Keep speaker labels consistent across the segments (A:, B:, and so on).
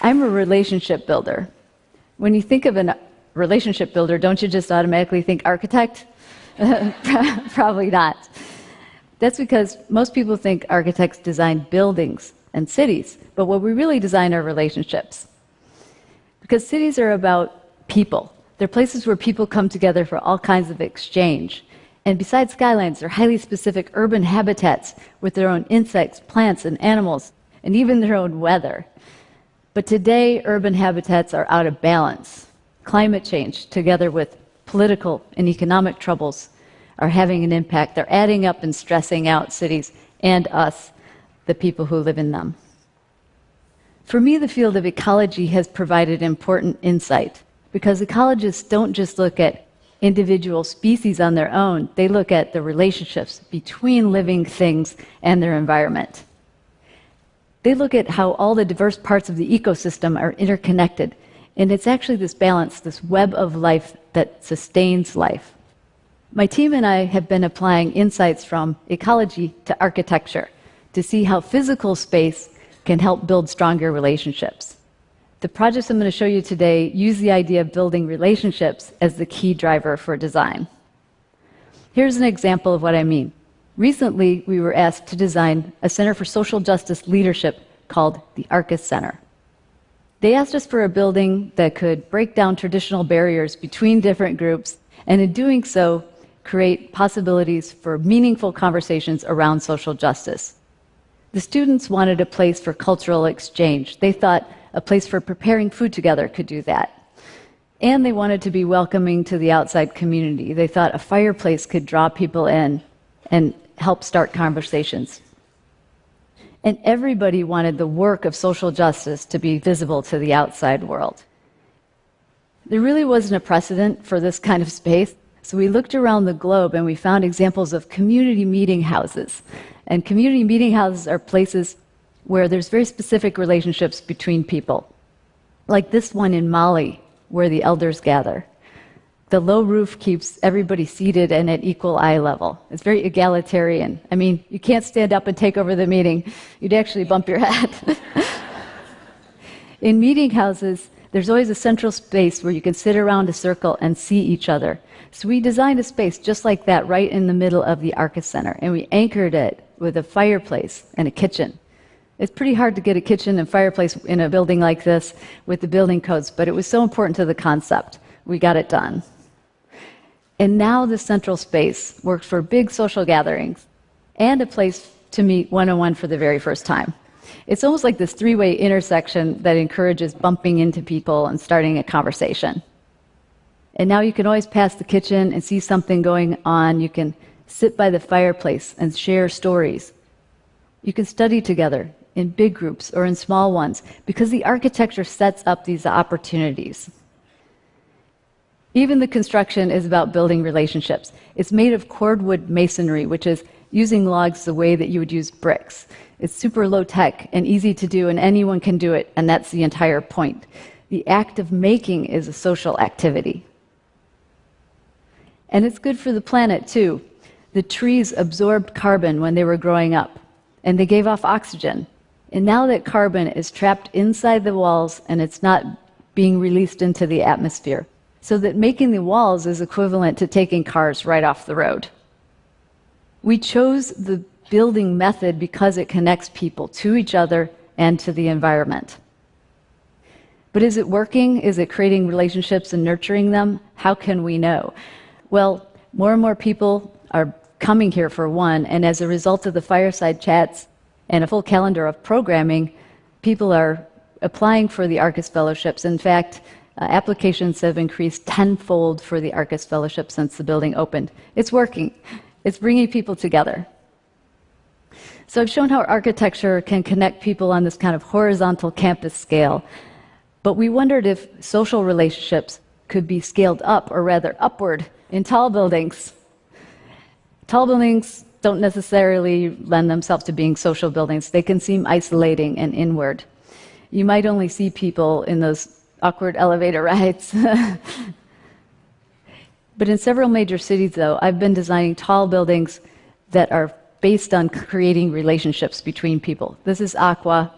A: I'm a relationship builder. When you think of a relationship builder, don't you just automatically think architect? Probably not. That's because most people think architects design buildings and cities, but what we really design are relationships. Because cities are about people. They're places where people come together for all kinds of exchange. And besides skylines, they're highly specific urban habitats with their own insects, plants, and animals, and even their own weather. But today, urban habitats are out of balance. Climate change, together with political and economic troubles, are having an impact. They're adding up and stressing out cities and us, the people who live in them. For me, the field of ecology has provided important insight, because ecologists don't just look at individual species on their own, they look at the relationships between living things and their environment. They look at how all the diverse parts of the ecosystem are interconnected, and it's actually this balance, this web of life that sustains life. My team and I have been applying insights from ecology to architecture to see how physical space can help build stronger relationships. The projects I'm going to show you today use the idea of building relationships as the key driver for design. Here's an example of what I mean. Recently, we were asked to design a Center for Social Justice Leadership called the Arcus Center. They asked us for a building that could break down traditional barriers between different groups, and in doing so, create possibilities for meaningful conversations around social justice. The students wanted a place for cultural exchange. They thought a place for preparing food together could do that. And they wanted to be welcoming to the outside community. They thought a fireplace could draw people in and help start conversations. And everybody wanted the work of social justice to be visible to the outside world. There really wasn't a precedent for this kind of space, so we looked around the globe and we found examples of community meeting houses. And community meeting houses are places where there's very specific relationships between people. Like this one in Mali, where the elders gather. The low roof keeps everybody seated and at equal eye level. It's very egalitarian. I mean, you can't stand up and take over the meeting. You'd actually bump your head. In meeting houses, there's always a central space where you can sit around a circle and see each other. So we designed a space just like that right in the middle of the Arcus Center, and we anchored it with a fireplace and a kitchen. It's pretty hard to get a kitchen and fireplace in a building like this with the building codes, but it was so important to the concept. We got it done. And now the central space works for big social gatherings and a place to meet one-on-one for the very first time. It's almost like this three-way intersection that encourages bumping into people and starting a conversation. And now you can always pass the kitchen and see something going on. You can sit by the fireplace and share stories. You can study together in big groups or in small ones because the architecture sets up these opportunities. Even the construction is about building relationships. It's made of cordwood masonry, which is using logs the way that you would use bricks. It's super low tech and easy to do, and anyone can do it, and that's the entire point. The act of making is a social activity. And it's good for the planet, too. The trees absorbed carbon when they were growing up, and they gave off oxygen. And now that carbon is trapped inside the walls and it's not being released into the atmosphere, so that making the walls is equivalent to taking cars right off the road. We chose the building method because it connects people to each other and to the environment. But is it working? Is it creating relationships and nurturing them? How can we know? Well, more and more people are coming here for one, and as a result of the fireside chats and a full calendar of programming, people are applying for the Arcus Fellowships. In fact, applications have increased tenfold for the Arcus Fellowship since the building opened. It's working. It's bringing people together. So I've shown how architecture can connect people on this kind of horizontal campus scale, but we wondered if social relationships could be scaled up, or rather upward, in tall buildings. Tall buildings don't necessarily lend themselves to being social buildings. They can seem isolating and inward. You might only see people in those awkward elevator rides. But in several major cities, though, I've been designing tall buildings that are based on creating relationships between people. This is Aqua.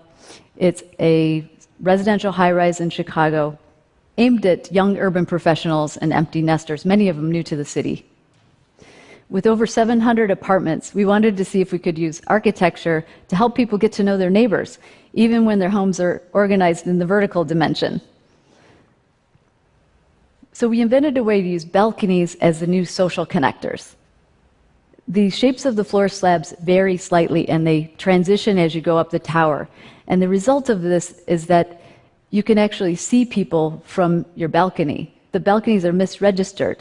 A: It's a residential high-rise in Chicago, aimed at young urban professionals and empty nesters, many of them new to the city. With over 700 apartments, we wanted to see if we could use architecture to help people get to know their neighbors, even when their homes are organized in the vertical dimension. So we invented a way to use balconies as the new social connectors. The shapes of the floor slabs vary slightly, and they transition as you go up the tower. And the result of this is that you can actually see people from your balcony. The balconies are misregistered.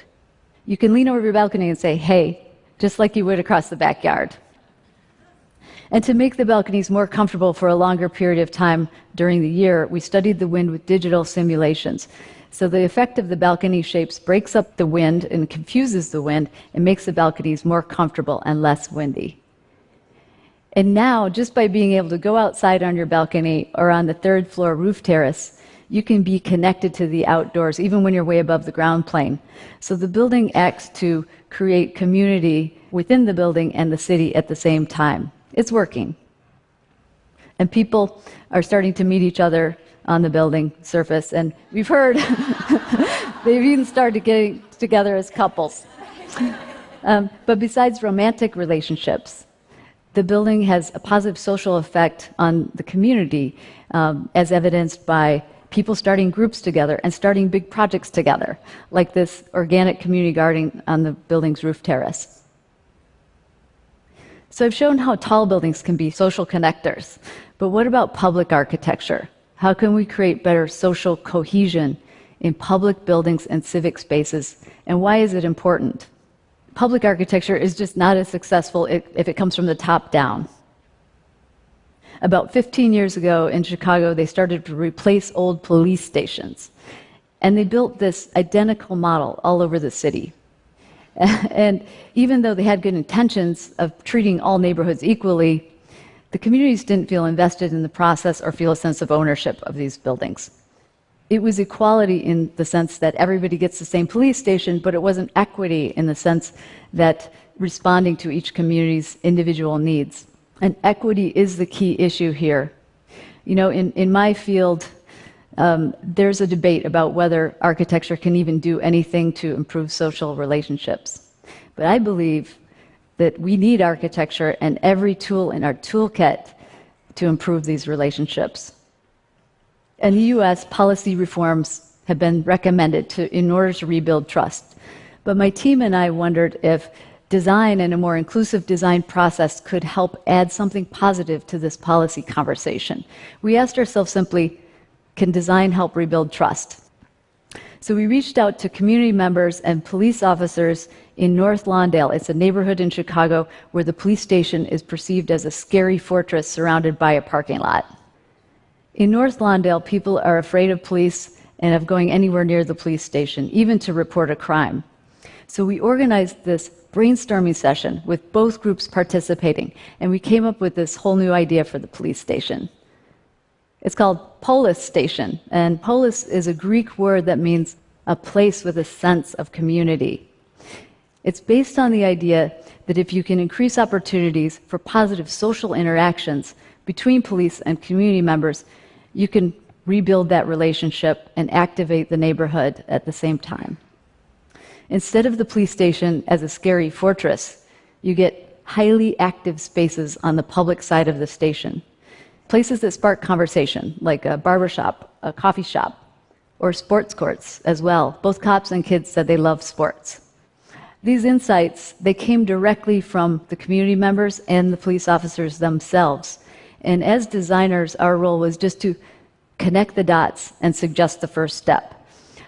A: You can lean over your balcony and say, "Hey," just like you would across the backyard. And to make the balconies more comfortable for a longer period of time during the year, we studied the wind with digital simulations. So the effect of the balcony shapes breaks up the wind and confuses the wind and makes the balconies more comfortable and less windy. And now, just by being able to go outside on your balcony or on the third floor roof terrace, you can be connected to the outdoors, even when you're way above the ground plane. So the building acts to create community within the building and the city at the same time. It's working. And people are starting to meet each other on the building surface, and we've heard they've even started getting together as couples. But besides romantic relationships, the building has a positive social effect on the community, as evidenced by people starting groups together and starting big projects together, like this organic community garden on the building's roof terrace. So I've shown how tall buildings can be social connectors, but what about public architecture? How can we create better social cohesion in public buildings and civic spaces, and why is it important? Public architecture is just not as successful if it comes from the top down. About 15 years ago in Chicago, they started to replace old police stations. And they built this identical model all over the city. And even though they had good intentions of treating all neighborhoods equally, the communities didn't feel invested in the process or feel a sense of ownership of these buildings. It was equality in the sense that everybody gets the same police station, but it wasn't equity in the sense that responding to each community's individual needs. And equity is the key issue here. You know, in my field, there's a debate about whether architecture can even do anything to improve social relationships. But I believe that we need architecture and every tool in our toolkit to improve these relationships. In the US, policy reforms have been recommended in order to rebuild trust. But my team and I wondered if design and a more inclusive design process could help add something positive to this policy conversation. We asked ourselves simply, can design help rebuild trust? So we reached out to community members and police officers in North Lawndale. It's a neighborhood in Chicago where the police station is perceived as a scary fortress surrounded by a parking lot. In North Lawndale, people are afraid of police and of going anywhere near the police station, even to report a crime. So we organized this brainstorming session with both groups participating, and we came up with this whole new idea for the police station. It's called Polis Station, and polis is a Greek word that means a place with a sense of community. It's based on the idea that if you can increase opportunities for positive social interactions between police and community members, you can rebuild that relationship and activate the neighborhood at the same time. Instead of the police station as a scary fortress, you get highly active spaces on the public side of the station. Places that spark conversation, like a barbershop, a coffee shop, or sports courts as well. Both cops and kids said they love sports. These insights, they came directly from the community members and the police officers themselves. And as designers, our role was just to connect the dots and suggest the first step.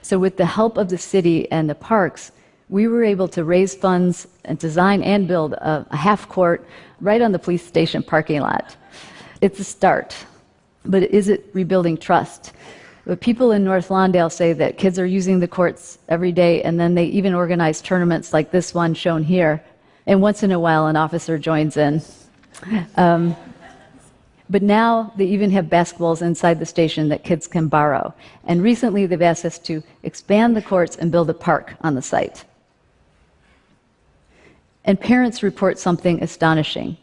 A: So with the help of the city and the parks, we were able to raise funds and design and build a half court right on the police station parking lot. It's a start, but is it rebuilding trust? But people in North Lawndale say that kids are using the courts every day, and then they even organize tournaments like this one shown here, and once in a while an officer joins in. But now they even have basketballs inside the station that kids can borrow. And recently they've asked us to expand the courts and build a park on the site. And parents report something astonishing.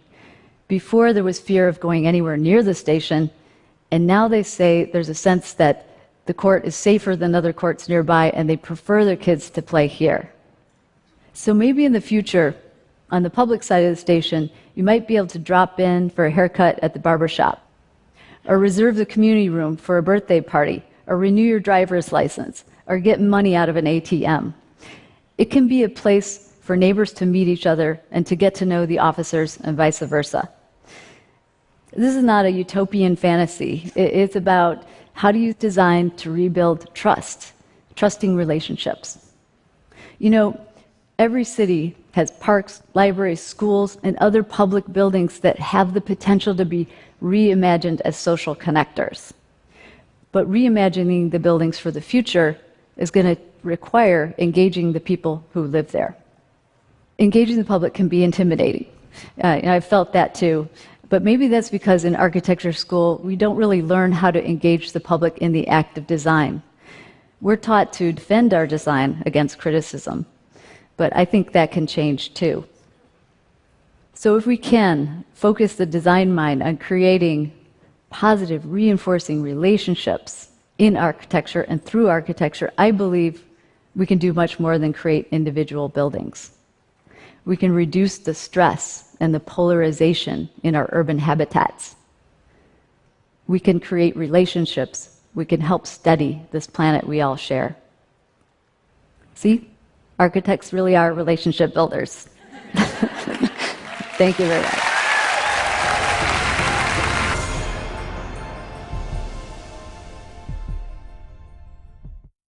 A: Before, there was fear of going anywhere near the station, And now they say there's a sense that the court is safer than other courts nearby, and they prefer their kids to play here. So maybe in the future, on the public side of the station, you might be able to drop in for a haircut at the barber shop, or reserve the community room for a birthday party, or renew your driver's license, or get money out of an ATM. It can be a place for neighbors to meet each other and to get to know the officers and vice versa. This is not a utopian fantasy. It's about how do you design to rebuild trust, trusting relationships. You know, every city has parks, libraries, schools, and other public buildings that have the potential to be reimagined as social connectors. But reimagining the buildings for the future is going to require engaging the people who live there. Engaging the public can be intimidating. And I've felt that too. But maybe that's because in architecture school, we don't really learn how to engage the public in the act of design. We're taught to defend our design against criticism. But I think that can change too. So if we can focus the design mind on creating positive, reinforcing relationships in architecture and through architecture, I believe we can do much more than create individual buildings. We can reduce the stress and the polarization in our urban habitats. We can create relationships. We can help steady this planet we all share. See? Architects really are relationship builders. Thank you very much.